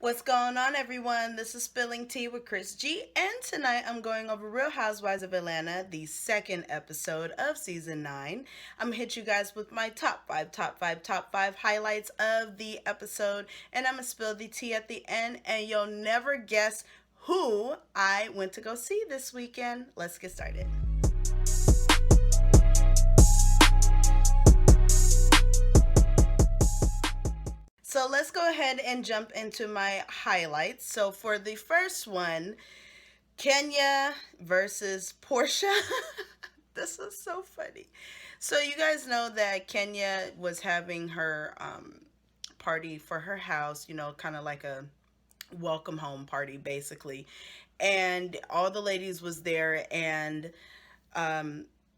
What's going on, everyone? This is Spilling Tea with Chris G, and tonight I'm going over Real Housewives of Atlanta, the second episode of season 9. I'm gonna hit you guys with my top five highlights of the episode, and I'm gonna spill the tea at the end, and you'll never guess who I went to go see this weekend. Let's get started. So let's go ahead and jump into my highlights. So for the first one, Kenya versus Porsha. This is so funny. So you guys know that Kenya was having her party for her house, kind of like a welcome home party basically. And all the ladies was there, and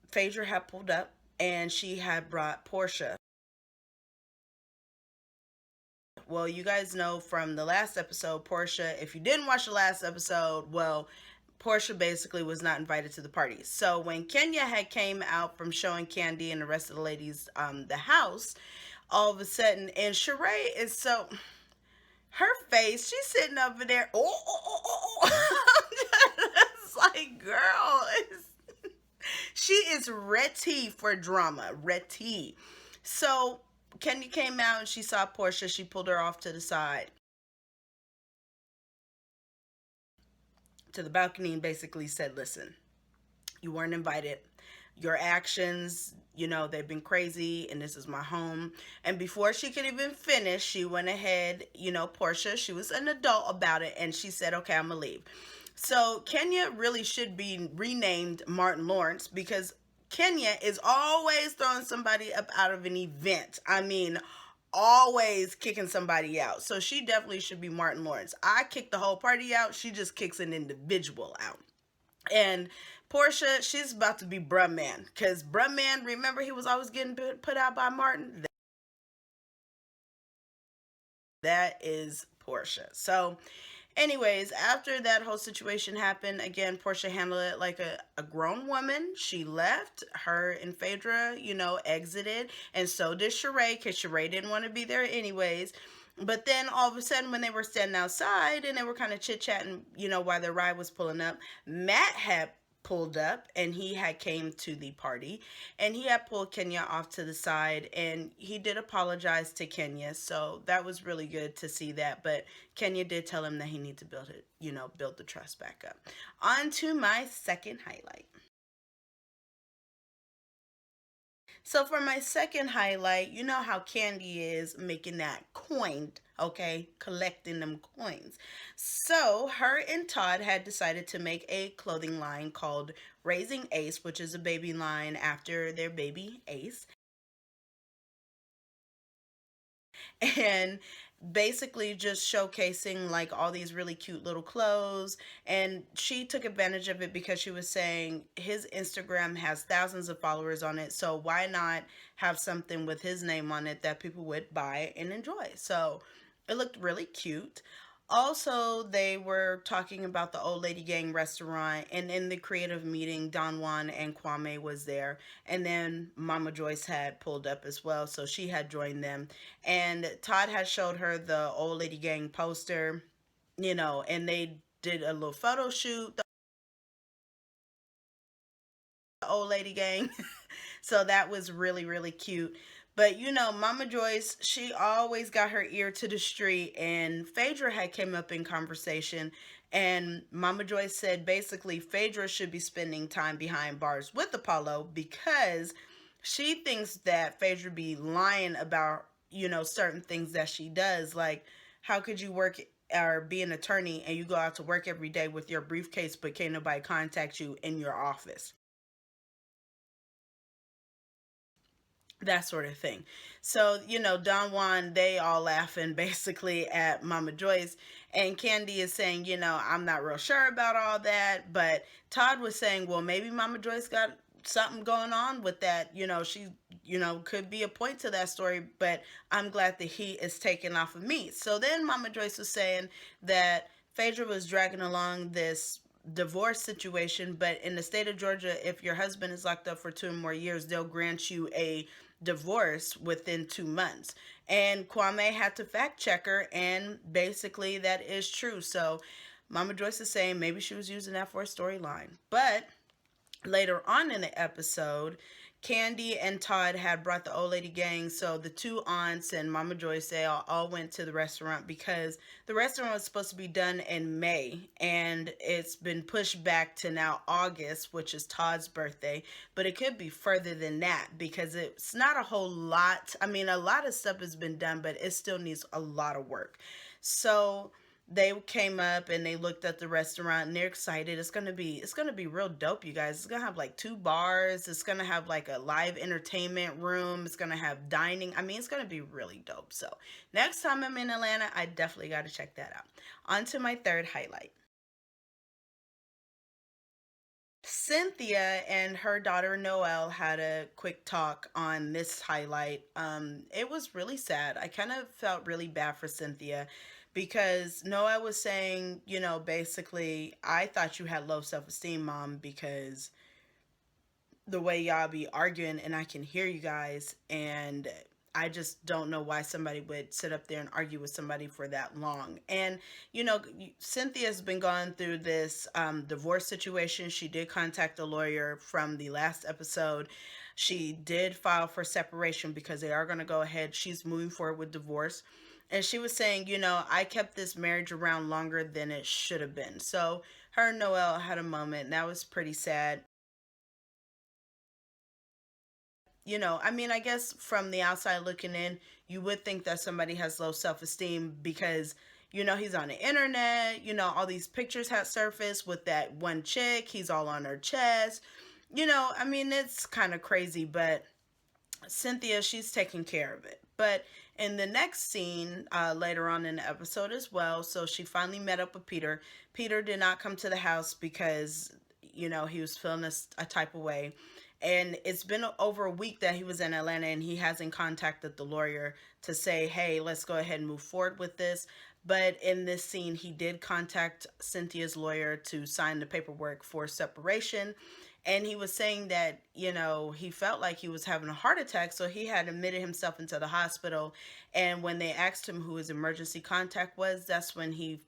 Phaedra had pulled up and she had brought Porsha. Well, you guys know from the last episode, Porsha, if you didn't watch the last episode, well, Porsha basically was not invited to the party. So when Kenya had came out from showing Candy and the rest of the ladies the house, all of a sudden, and Sheree is so, her face, she's sitting over there, it's like, girl, she is ready for drama, ready. So Kenya came out and she saw Porsha. She pulled her off to the side, to the balcony, and basically said, listen, you weren't invited. Your actions, they've been crazy, and this is my home. And before she could even finish, she went ahead, Porsha, she was an adult about it, and she said, okay, I'm gonna leave. So Kenya really should be renamed Martin Lawrence, because Kenya is always throwing somebody up out of an event. I mean, always kicking somebody out. So she definitely should be Martin Lawrence. I kick the whole party out. She just kicks an individual out. And Porsha, she's about to be Bruh Man. Because Bruh Man, remember, he was always getting put out by Martin? That is Porsha. So, anyways, after that whole situation happened, again, Porsha handled it like a grown woman. She left. Her and Phaedra, exited. And so did Sheree, because Sheree didn't want to be there anyways. But then all of a sudden, when they were standing outside and they were kind of chit chatting, while their ride was pulling up, Matt had pulled up and he had came to the party, and he had pulled Kenya off to the side, and he did apologize to Kenya. So that was really good to see that. But Kenya did tell him that he needs to build it, build the trust back up. On to my second highlight. So for my second highlight, you know how Candy is making that coin, okay? Collecting them coins. So her and Todd had decided to make a clothing line called Raising Ace, which is a baby line after their baby Ace. And basically just showcasing like all these really cute little clothes. And she took advantage of it because she was saying his Instagram has thousands of followers on it, so why not have something with his name on it that people would buy and enjoy. So it looked really cute. Also, they were talking about the old lady gang restaurant, and in the creative meeting, Don Juan and Kwame was there, and then Mama Joyce had pulled up as well, so she had joined them. And Todd had showed her the old lady gang poster, and they did a little photo shoot, the old lady gang. So that was really, really cute. But Mama Joyce, she always got her ear to the street, and Phaedra had came up in conversation, and Mama Joyce said basically Phaedra should be spending time behind bars with Apollo, because she thinks that Phaedra be lying about, certain things that she does. Like, how could you work or be an attorney and you go out to work every day with your briefcase, but can't nobody contact you in your office? That sort of thing. So, Don Juan, they all laughing basically at Mama Joyce. And Candy is saying, I'm not real sure about all that. But Todd was saying, well, maybe Mama Joyce got something going on with that. She, could be a point to that story. But I'm glad that he is taken off of me. So then Mama Joyce was saying that Phaedra was dragging along this divorce situation, but in the state of Georgia, if your husband is locked up for 2 or more years, they'll grant you a divorce within 2 months. And Kwame had to fact check her, and basically that is true. So Mama Joyce is saying maybe she was using that for a storyline. But later on in the episode, Candy and Todd had brought the old lady gang. So the two aunts and Mama Joyce, they all went to the restaurant because the restaurant was supposed to be done in May, and it's been pushed back to now August, which is Todd's birthday. But it could be further than that because it's not a whole lot. I mean, a lot of stuff has been done, but it still needs a lot of work. So they came up and they looked at the restaurant and they're excited. It's gonna be real dope, you guys. It's gonna have like two bars. It's gonna have like a live entertainment room. It's gonna have dining. I mean, it's gonna be really dope. So next time I'm in Atlanta, I definitely gotta check that out. On to my third highlight. Cynthia and her daughter Noelle had a quick talk on this highlight. It was really sad. I kind of felt really bad for Cynthia because Noelle was saying, basically, I thought you had low self esteem, mom, because the way y'all be arguing and I can hear you guys, and I just don't know why somebody would sit up there and argue with somebody for that long. And Cynthia's been going through this divorce situation. She did contact a lawyer from the last episode. She did file for separation because they are going to go ahead. She's moving forward with divorce. And she was saying, I kept this marriage around longer than it should have been. So her and Noelle had a moment, and that was pretty sad. I mean, I guess from the outside looking in, you would think that somebody has low self esteem because, he's on the internet, all these pictures have surfaced with that one chick, he's all on her chest. I mean, it's kind of crazy, but Cynthia, she's taking care of it. But in the next scene, later on in the episode as well, so she finally met up with Peter. Peter did not come to the house because, he was feeling a type of way. And it's been over a week that he was in Atlanta and he hasn't contacted the lawyer to say, hey, let's go ahead and move forward with this. But in this scene, he did contact Cynthia's lawyer to sign the paperwork for separation. And he was saying that, he felt like he was having a heart attack. So he had admitted himself into the hospital. And when they asked him who his emergency contact was, that's when he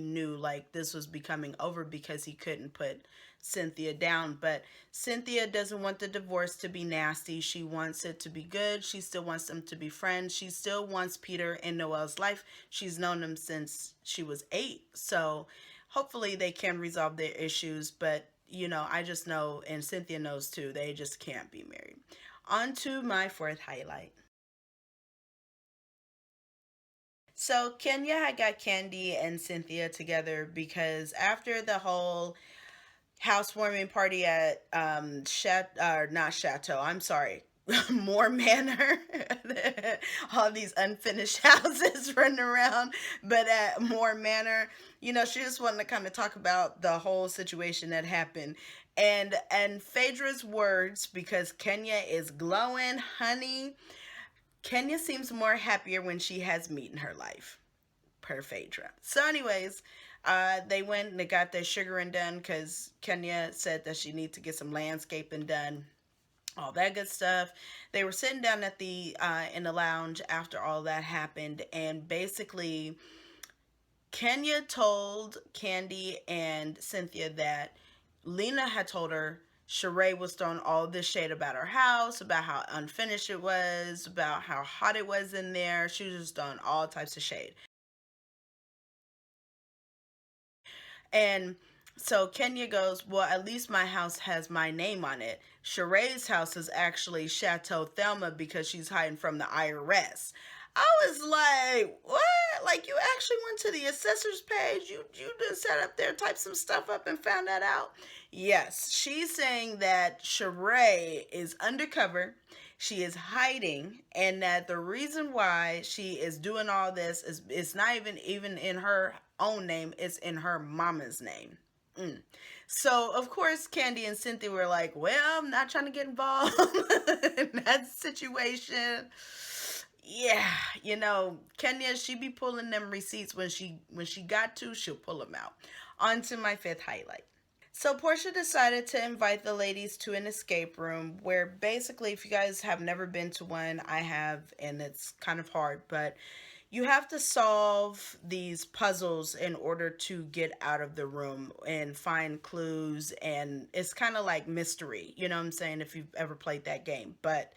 knew like this was becoming over because he couldn't put Cynthia down. But Cynthia doesn't want the divorce to be nasty. She wants it to be good. She still wants them to be friends. She still wants Peter in Noelle's life. She's known him since she was 8. So hopefully they can resolve their issues. But, I just know, and Cynthia knows too, they just can't be married. On to my fourth highlight. So Kenya had got Candy and Cynthia together because after the whole housewarming party at not Chateau. I'm sorry. Moore Manor. All these unfinished houses running around. But at Moore Manor, she just wanted to kind of talk about the whole situation that happened. And Phaedra's words, because Kenya is glowing, honey. Kenya seems more happier when she has meat in her life per Phaedra. So, anyways, they went and they got their sugaring done because Kenya said that she needs to get some landscaping done, all that good stuff. They were sitting down at the in the lounge after all that happened, and basically, Kenya told Candy and Cynthia that Lena had told her Sheree was throwing all this shade about her house, about how unfinished it was, about how hot it was in there. She was just throwing all types of shade. And so Kenya goes, well, at least my house has my name on it. Sheree's house is actually Chateau Thelma because she's hiding from the IRS. I was like, what? Like, you actually went to the assessor's page? You just sat up there, typed some stuff up, and found that out? Yes, she's saying that Sheree is undercover. She is hiding, and that the reason why she is doing all this is it's not even in her own name; it's in her mama's name. Mm. So of course, Candy and Cynthia were like, "Well, I'm not trying to get involved in that situation." Yeah, Kenya, she be pulling them receipts when she got to, she'll pull them out. On to my fifth highlight. So Portia decided to invite the ladies to an escape room where basically, if you guys have never been to one, I have, and it's kind of hard, but you have to solve these puzzles in order to get out of the room and find clues, and it's kind of like mystery, you know what I'm saying, if you've ever played that game. But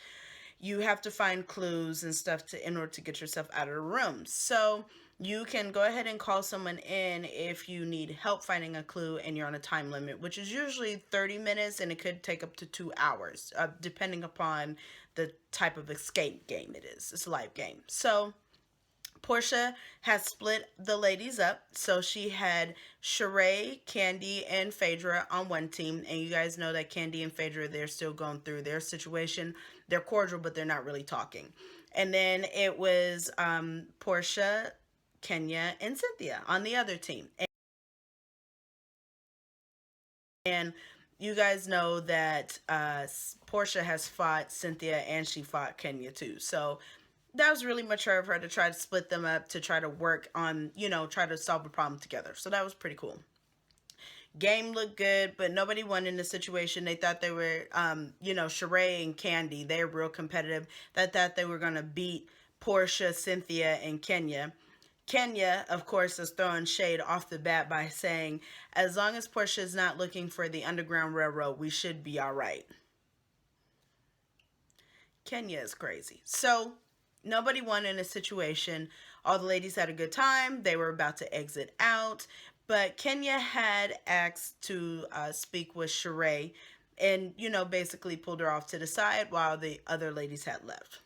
you have to find clues and stuff to in order to get yourself out of the room. So you can go ahead and call someone in if you need help finding a clue and you're on a time limit, which is usually 30 minutes and it could take up to 2 hours, depending upon the type of escape game it is. It's a live game. So Portia has split the ladies up. So she had Sheree, Candy, and Phaedra on one team. And you guys know that Candy and Phaedra, they're still going through their situation. They're cordial, but they're not really talking. And then it was Portia, Kenya, and Cynthia on the other team. And you guys know that Portia has fought Cynthia and she fought Kenya too. So that was really mature of her to try to split them up to try to work on, try to solve a problem together. So that was pretty cool. Game looked good, but nobody won in the situation. They thought they were, Sheree and Candy, they're real competitive. They thought they were going to beat Portia, Cynthia, and Kenya. Kenya, of course, is throwing shade off the bat by saying, as long as Portia is not looking for the Underground Railroad, we should be all right. Kenya is crazy. So nobody won in a situation. All the ladies had a good time. They were about to exit out. But Kenya had asked to speak with Sheree and, basically pulled her off to the side while the other ladies had left.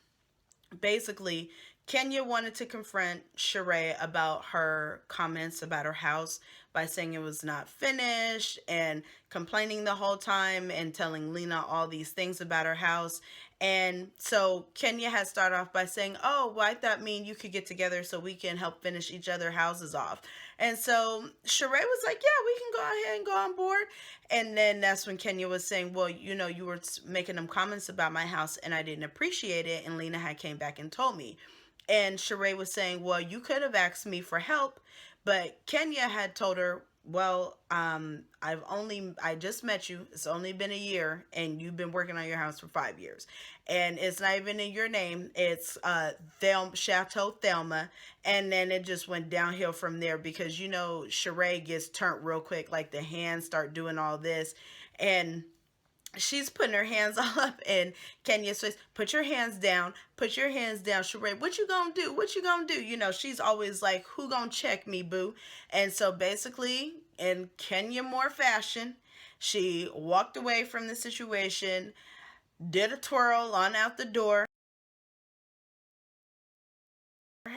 Basically, Kenya wanted to confront Sheree about her comments about her house by saying it was not finished and complaining the whole time and telling Lena all these things about her house. And so Kenya had started off by saying, "Oh, well, I thought me and you could get together so we can help finish each other houses off." And so Sheree was like, "Yeah, we can go ahead and go on board." And then that's when Kenya was saying, "Well, you were making them comments about my house and I didn't appreciate it." And Lena had came back and told me. And Sheree was saying, "Well, you could have asked me for help." But Kenya had told her, "Well, I just met you. It's only been a year, and you've been working on your house for 5 years, and it's not even in your name. It's Chateau Thelma." And then it just went downhill from there because Sheree gets turned real quick, like the hands start doing all this, and she's putting her hands all up and Kenya says, "Put your hands down, put your hands down, Sheree. What you gonna do? What you gonna do?" She's always like, "Who gonna check me, boo?" And so basically, in Kenya more fashion, she walked away from the situation, did a twirl on out the door,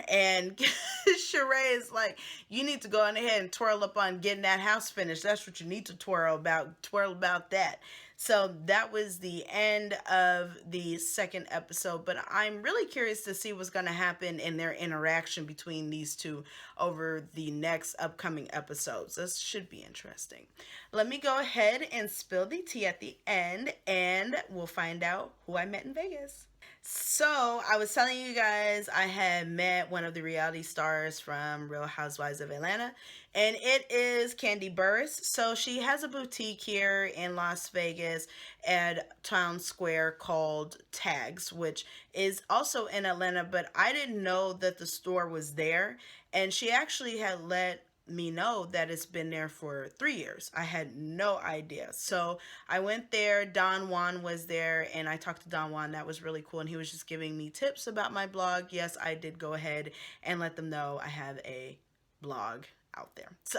and Sheree is like, "You need to go on ahead and twirl up on getting that house finished. That's what you need to twirl about. Twirl about that." So that was the end of the second episode. But I'm really curious to see what's going to happen in their interaction between these two over the next upcoming episodes. This should be interesting. Let me go ahead and spill the tea at the end, and we'll find out who I met in Vegas. So, I was telling you guys I had met one of the reality stars from Real Housewives of Atlanta, and it is Candy Burris. So, she has a boutique here in Las Vegas at Town Square called Tags, which is also in Atlanta, but I didn't know that the store was there. And she actually had let me know that it's been there for 3 years. I had no idea. So I went there. Don Juan was there, and I talked to Don Juan. That was really cool. And he was just giving me tips about my blog. Yes, I did go ahead and let them know I have a blog out there. So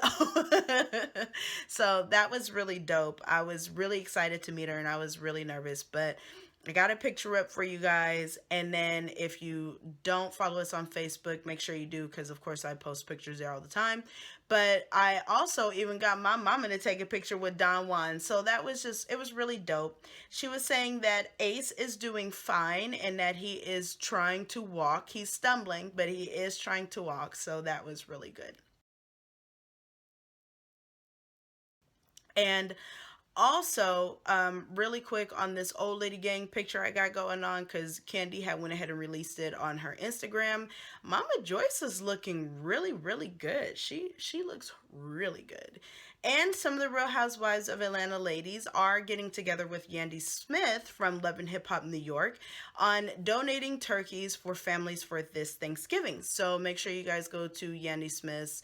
so that was really dope. I was really excited to meet her and I was really nervous, but I got a picture up for you guys. And then if you don't follow us on Facebook, make sure you do because, of course, I post pictures there all the time. But I also even got my mama to take a picture with Don Juan. So that was it was really dope. She was saying that Ace is doing fine and that he is trying to walk. He's stumbling, but he is trying to walk. So that was really good. And Also, really quick on this old lady gang picture I got going on, because Candy had went ahead and released it on her Instagram. Mama Joyce is looking really, really good. She looks really good. And some of the Real Housewives of Atlanta ladies are getting together with Yandy Smith from Love and Hip Hop New York on donating turkeys for families for this Thanksgiving. So make sure you guys go to Yandy Smith's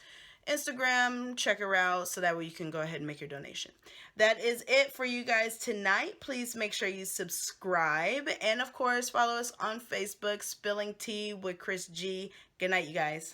Instagram, check her out so that way you can go ahead and make your donation. That is it for you guys tonight. Please make sure you subscribe and, of course, follow us on Facebook, Spilling Tea with Chris G. Good night, you guys.